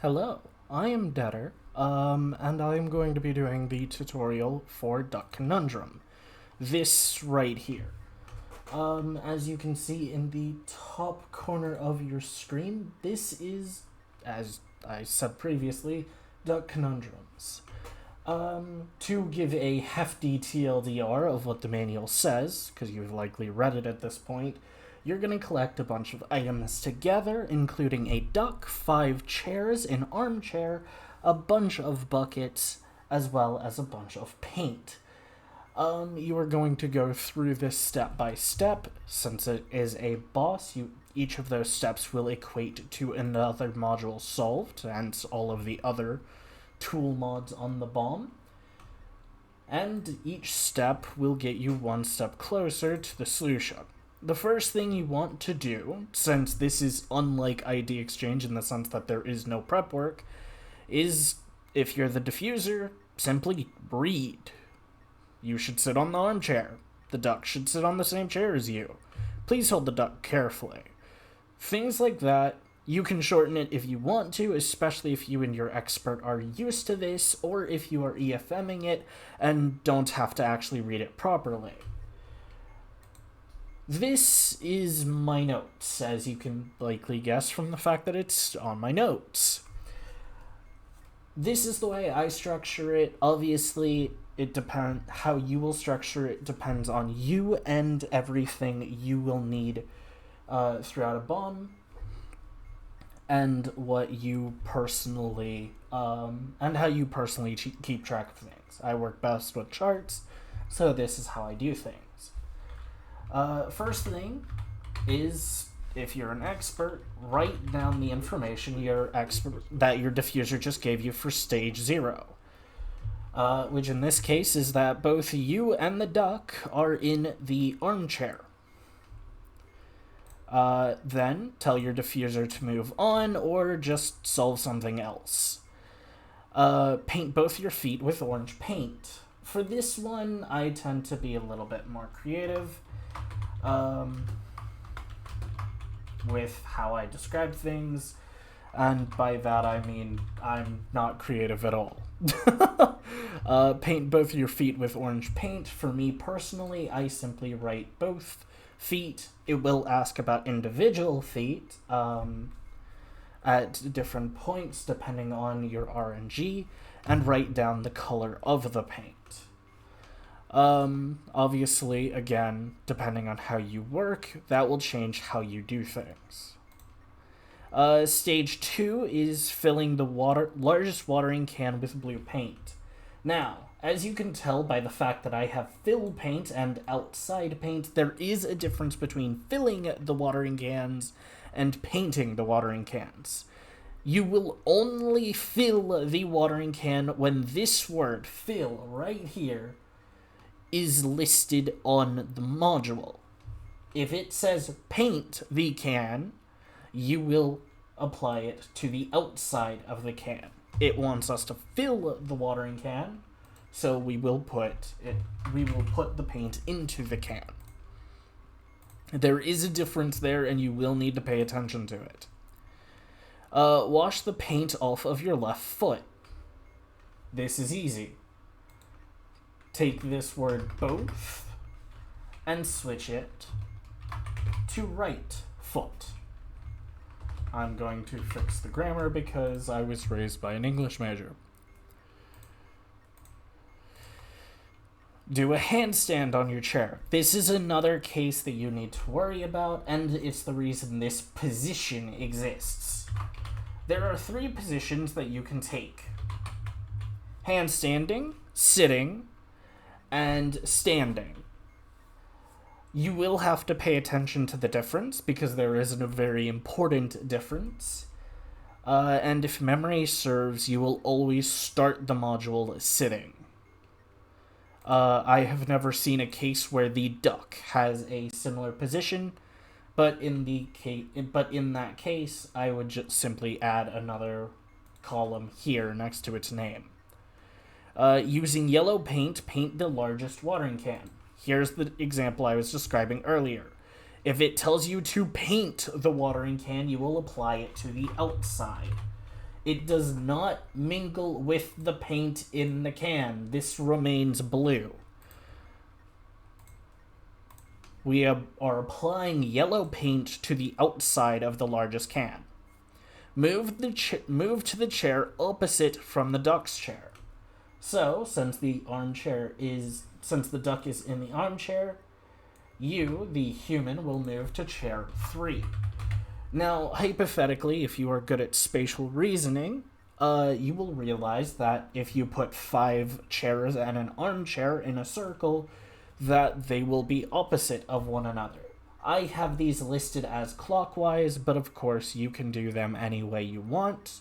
Hello, I am Deader, and I am going to be doing the tutorial for Duck Conundrum. This right here. As you can see in the top corner of your screen, this is, as I said previously, Duck Conundrums. To give a hefty TLDR of what the manual says, because you've likely read it at this point, you're going to collect a bunch of items together, including a duck, 5 chairs, an armchair, a bunch of buckets, as well as a bunch of paint. You are going to go through this step by step. Since it is a boss, each of those steps will equate to another module solved, and all of the other tool mods on the bomb. And each step will get you one step closer to the solution. The first thing you want to do, since this is unlike ID Exchange in the sense that there is no prep work, is, if you're the diffuser, simply read. You should sit on the armchair. The duck should sit on the same chair as you. Please hold the duck carefully. Things like that. You can shorten it if you want to, especially if you and your expert are used to this, or if you are EFMing it and don't have to actually read it properly. This is my notes, as you can likely guess from the fact that it's on my notes. This is the way I structure it. Obviously, how you will structure it depends on you and everything you will need throughout a bomb, and what you personally, and how you personally keep track of things. I work best with charts, so this is how I do things. First thing is, if you're an expert, write down the information that your diffuser just gave you for stage 0. Which in this case is that both you and the duck are in the armchair. Then tell your diffuser to move on or just solve something else. Paint both your feet with orange paint. For this one, I tend to be a little bit more creative with how I describe things, and by that I mean I'm not creative at all. Paint both your feet with orange paint. For me personally, I simply write both feet. It will ask about individual feet at different points depending on your RNG, and write down the color of the paint. Obviously, again, depending on how you work, that will change how you do things. Stage 2 is filling the largest watering can with blue paint. Now, as you can tell by the fact that I have fill paint and outside paint, there is a difference between filling the watering cans and painting the watering cans. You will only fill the watering can when this word, fill, right here, is listed on the module. If it says paint the can, you will apply it to the outside of the can. It wants us to fill the watering can, so we will put the paint into the can. There is a difference there, and you will need to pay attention to it. Wash the paint off of your left foot. This is easy. Take this word both and switch it to right foot. I'm going to fix the grammar because I was raised by an English major. Do a handstand on your chair. This is another case that you need to worry about, and it's the reason this position exists. There are 3 positions that you can take: handstanding, sitting, and standing. You will have to pay attention to the difference because there is a very important difference. And if memory serves, you will always start the module sitting. I have never seen a case where the duck has a similar position, but in that case, I would just simply add another column here next to its name. Using yellow paint, paint the largest watering can. Here's the example I was describing earlier. If it tells you to paint the watering can, you will apply it to the outside. It does not mingle with the paint in the can. This remains blue. We are applying yellow paint to the outside of the largest can. Move to the chair opposite from the duck's chair. So, since the duck is in the armchair, you, the human, will move to chair 3. Now, hypothetically, if you are good at spatial reasoning, you will realize that if you put 5 chairs and an armchair in a circle, that they will be opposite of one another. I have these listed as clockwise, but of course you can do them any way you want,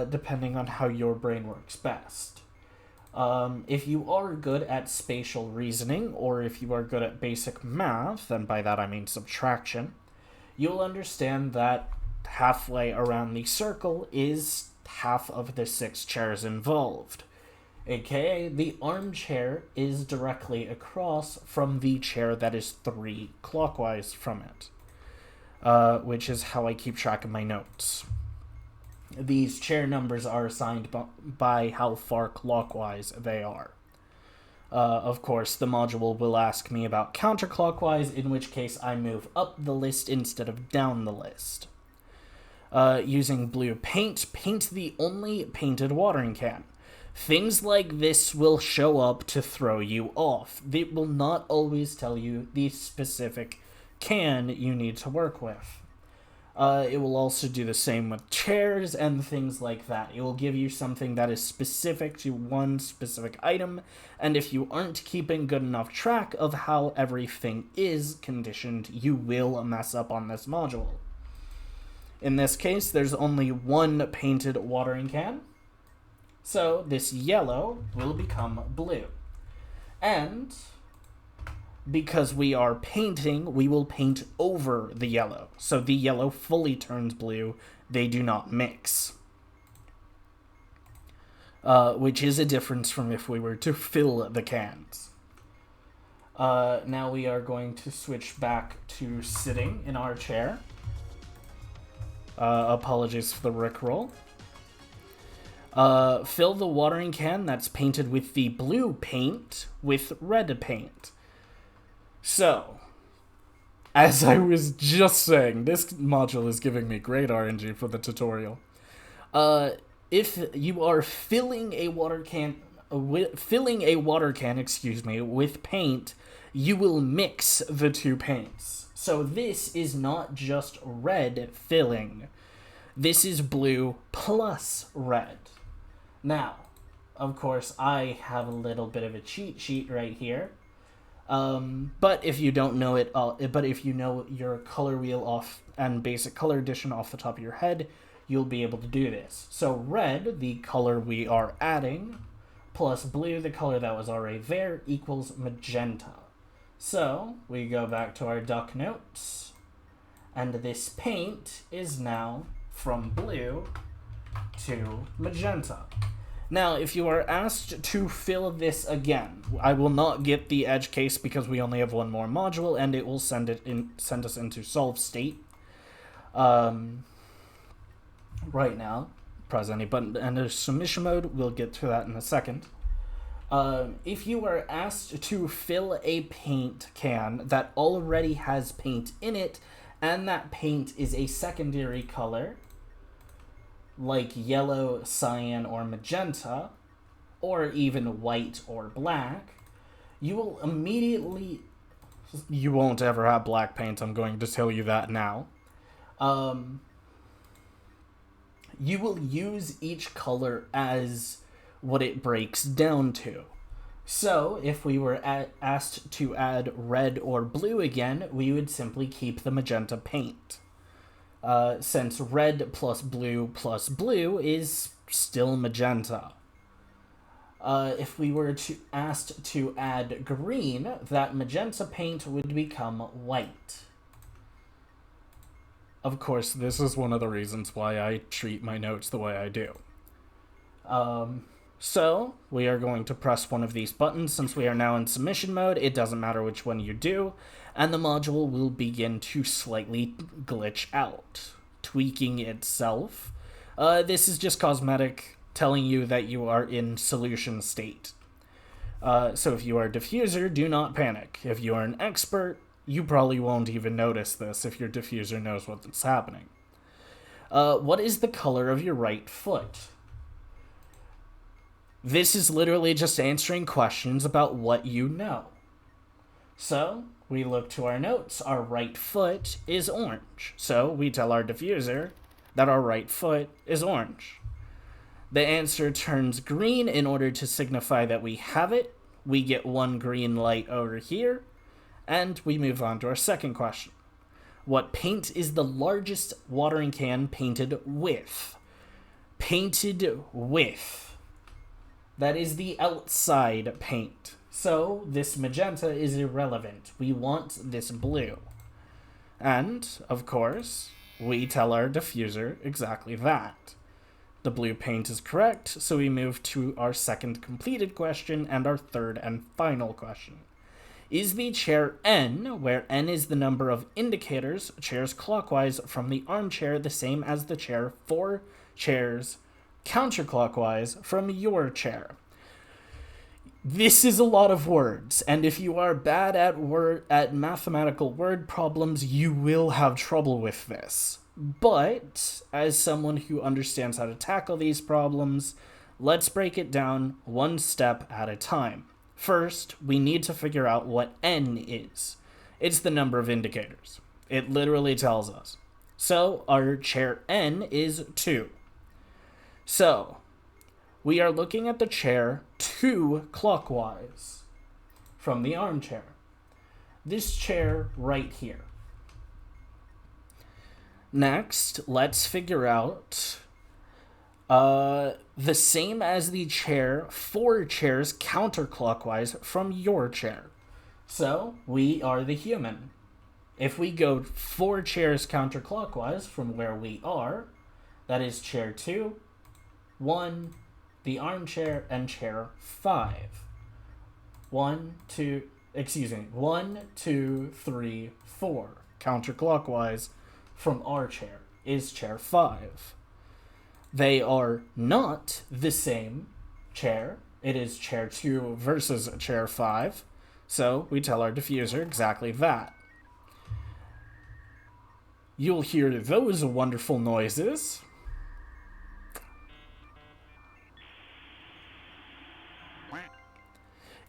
depending on how your brain works best. If you are good at spatial reasoning, or if you are good at basic math, and by that I mean subtraction, you'll understand that halfway around the circle is half of the 6 chairs involved. AKA, the armchair is directly across from the chair that is 3 clockwise from it, which is how I keep track of my notes. These chair numbers are assigned by how far clockwise they are. Of course, the module will ask me about counterclockwise, in which case I move up the list instead of down the list. Using blue paint the only painted watering can. Things like this will show up to throw you off. It will not always tell you the specific can you need to work with. It will also do the same with chairs and things like that. It will give you something that is specific to one specific item, and if you aren't keeping good enough track of how everything is conditioned, you will mess up on this module. In this case, there's only one painted watering can, so this yellow will become blue. And because we are painting, we will paint over the yellow. So the yellow fully turns blue. They do not mix. Which is a difference from if we were to fill the cans. Now we are going to switch back to sitting in our chair. Apologies for the rickroll. Fill the watering can that's painted with the blue paint with red paint. So, as I was just saying, this module is giving me great RNG for the tutorial. If you are filling a water can, with paint, you will mix the 2 paints. So this is not just red filling. This is blue plus red. Now, of course, I have a little bit of a cheat sheet right here. But if you don't know it, but if you know your color wheel off and basic color addition off the top of your head, you'll be able to do this. So red, the color we are adding, plus blue, the color that was already there, equals magenta. So we go back to our duck notes, and this paint is now from blue to magenta. Now, if you are asked to fill this again, I will not get the edge case because we only have one more module, and it will send us into solve state. Right now, press any button to enter submission mode. We'll get to that in a second. If you are asked to fill a paint can that already has paint in it, and that paint is a secondary color, like yellow, cyan, or magenta, or even white or black, you will immediately... You won't ever have black paint, I'm going to tell you that now. You will use each color as what it breaks down to. So, if we were asked to add red or blue again, we would simply keep the magenta paint. Since red plus blue is still magenta. If we were asked to add green, that magenta paint would become white. Of course, this is one of the reasons why I treat my notes the way I do. So we are going to press one of these buttons. Since we are now in submission mode, it doesn't matter which one you do, and the module will begin to slightly glitch out, tweaking itself. This is just cosmetic, telling you that you are in solution state. So if you are a diffuser, do not panic. If you are an expert, you probably won't even notice this if your diffuser knows what's happening. What is the color of your right foot? This is literally just answering questions about what you know. So, we look to our notes. Our right foot is orange. So, we tell our diffuser that our right foot is orange. The answer turns green in order to signify that we have it. We get one green light over here. And we move on to our second question. What paint is the largest watering can painted with? Painted with. That is the outside paint. So, this magenta is irrelevant. We want this blue. And, of course, we tell our diffuser exactly that. The blue paint is correct, so we move to our second completed question and our third and final question. Is the chair N, where N is the number of indicators, chairs clockwise from the armchair, the same as the chair 4 chairs counterclockwise from your chair? This is a lot of words, and if you are bad at mathematical word problems, you will have trouble with this. But, as someone who understands how to tackle these problems, let's break it down one step at a time. First, we need to figure out what N is. It's the number of indicators. It literally tells us. So, our chair N is 2. So, we are looking at the chair 2 clockwise from the armchair. This chair right here. Next, let's figure out the same as the chair 4 chairs counterclockwise from your chair. So, we are the human. If we go 4 chairs counterclockwise from where we are, that is chair 2, 1, the armchair, and chair 5. 1, 2, 3, 4. Counterclockwise from our chair is chair 5. They are not the same chair. It is chair 2 versus chair 5. So we tell our diffuser exactly that. You'll hear those wonderful noises.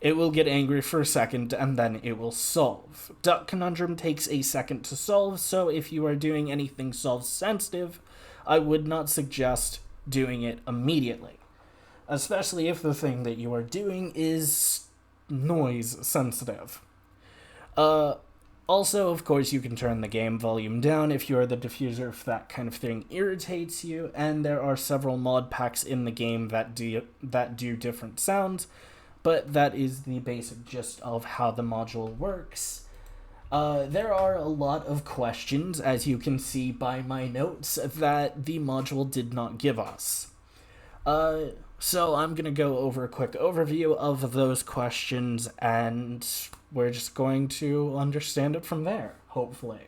It will get angry for a second, and then it will solve. Duck Conundrum takes a second to solve, so if you are doing anything solve-sensitive, I would not suggest doing it immediately. Especially if the thing that you are doing is noise-sensitive. Also, of course, you can turn the game volume down if you are the diffuser if that kind of thing irritates you, and there are several mod packs in the game that do different sounds, but that is the basic gist of how the module works. There are a lot of questions, as you can see by my notes, that the module did not give us. So I'm going to go over a quick overview of those questions, and we're just going to understand it from there, hopefully.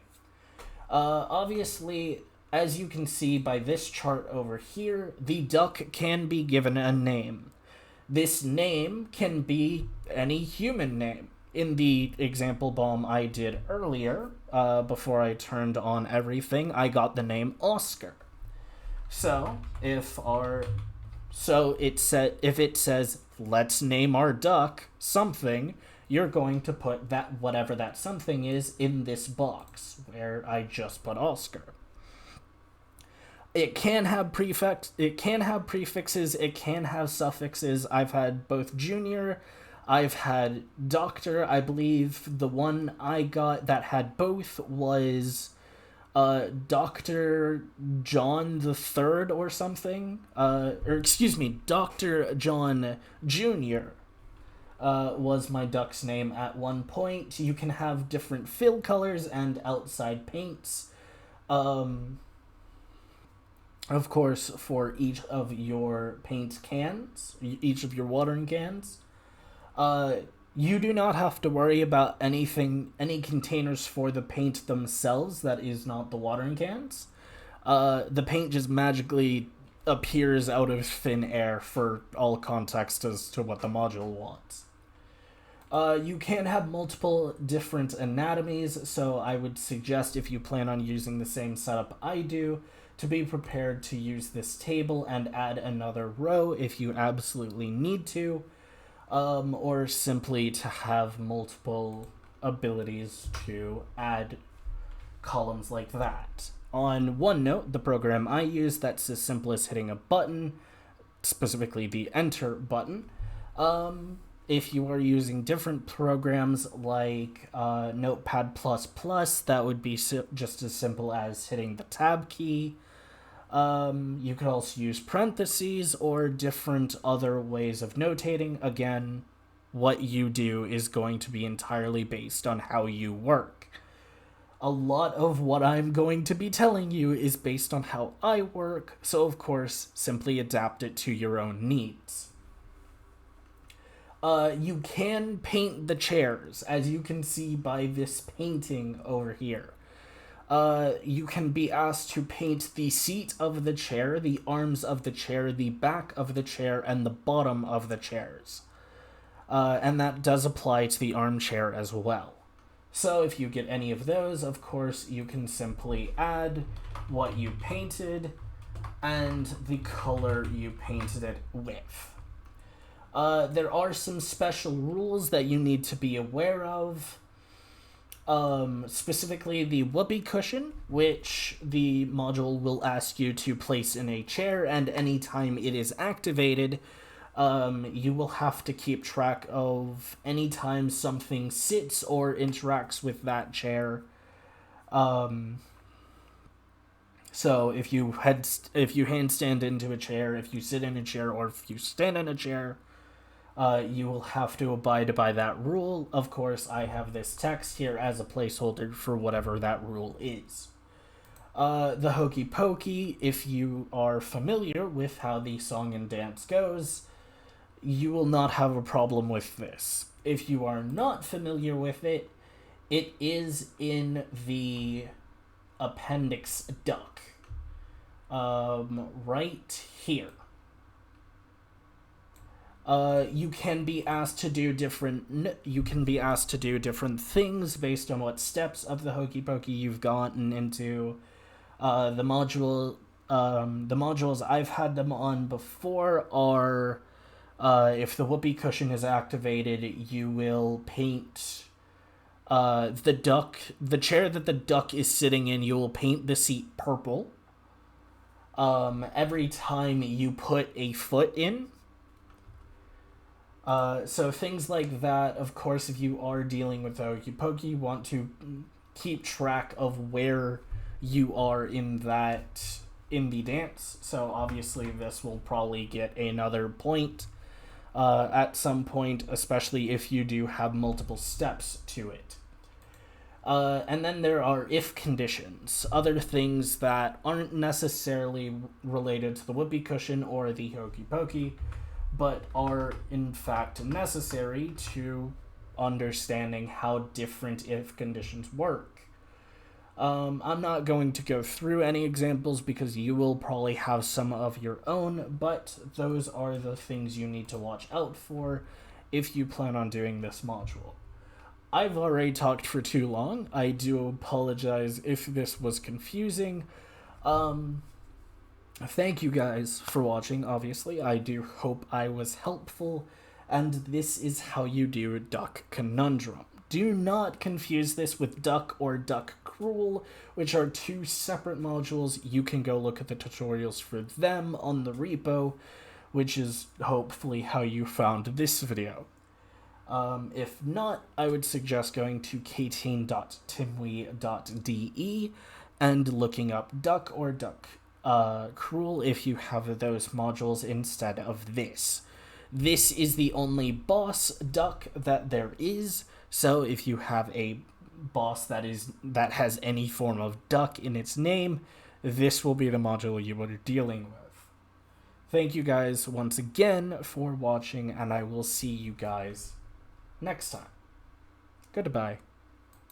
Obviously, as you can see by this chart over here, the duck can be given a name. This name can be any human name. In the example bomb I did earlier, before I turned on everything, I got the name Oscar. So, if it says, let's name our duck something, you're going to put that whatever that something is in this box, where I just put Oscar. It can have prefixes, it can have suffixes. I've had both junior, I've had doctor. I believe the one I got that had both was Dr. John the Third or something. Dr. John Jr. Was my duck's name at one point. You can have different fill colors and outside paints. Of course, for each of your paint cans, each of your watering cans, uh, you do not have to worry about any containers for the paint themselves that is not the watering cans. The paint just magically appears out of thin air for all context as to what the module wants. You can have multiple different anatomies, so I would suggest, if you plan on using the same setup I do, to be prepared to use this table and add another row if you absolutely need to, or simply to have multiple abilities to add columns like that. On OneNote, the program I use, that's as simple as hitting a button, specifically the Enter button. If you are using different programs like Notepad++, that would be just as simple as hitting the Tab key. You could also use parentheses or different other ways of notating. Again, what you do is going to be entirely based on how you work. A lot of what I'm going to be telling you is based on how I work, so of course, simply adapt it to your own needs. You can paint the chairs, as you can see by this painting over here. You can be asked to paint the seat of the chair, the arms of the chair, the back of the chair, and the bottom of the chairs. And that does apply to the armchair as well. So if you get any of those, of course, you can simply add what you painted and the color you painted it with. There are some special rules that you need to be aware of. Specifically the whoopee cushion, which the module will ask you to place in a chair, and anytime it is activated, you will have to keep track of any time something sits or interacts with that chair. So if you handstand into a chair, if you sit in a chair, or if you stand in a chair, you will have to abide by that rule. Of course, I have this text here as a placeholder for whatever that rule is. The hokey pokey, if you are familiar with how the song and dance goes, you will not have a problem with this. If you are not familiar with it, it is in the appendix duck. Right here. You can be asked to do different things based on what steps of the hokey pokey you've gotten into. The modules I've had them on before are, if the whoopee cushion is activated, you will paint the chair that the duck is sitting in, you will paint the seat purple. Every time you put a foot in. So things like that. Of course, if you are dealing with the hokey pokey, you want to keep track of where you are in the dance. So obviously this will probably get another point at some point, especially if you do have multiple steps to it. And then there are if conditions, other things that aren't necessarily related to the whoopee cushion or the hokey pokey, but are in fact necessary to understanding how different if conditions work. I'm not going to go through any examples because you will probably have some of your own, but those are the things you need to watch out for if you plan on doing this module. I've already talked for too long. I do apologize if this was confusing. Thank you guys for watching, obviously. I do hope I was helpful, and this is how you do Duck Konundrum. Do not confuse this with Duck or Duck Cruel, which are two separate modules. You can go look at the tutorials for them on the repo, which is hopefully how you found this video. If not, I would suggest going to KTaNE.timwe.de and looking up Duck or Duck Cruel if you have those modules instead of this. This is the only boss duck that there is, so if you have a boss that has any form of duck in its name, this will be the module you are dealing with. Thank you guys once again for watching, and I will see you guys next time. Goodbye.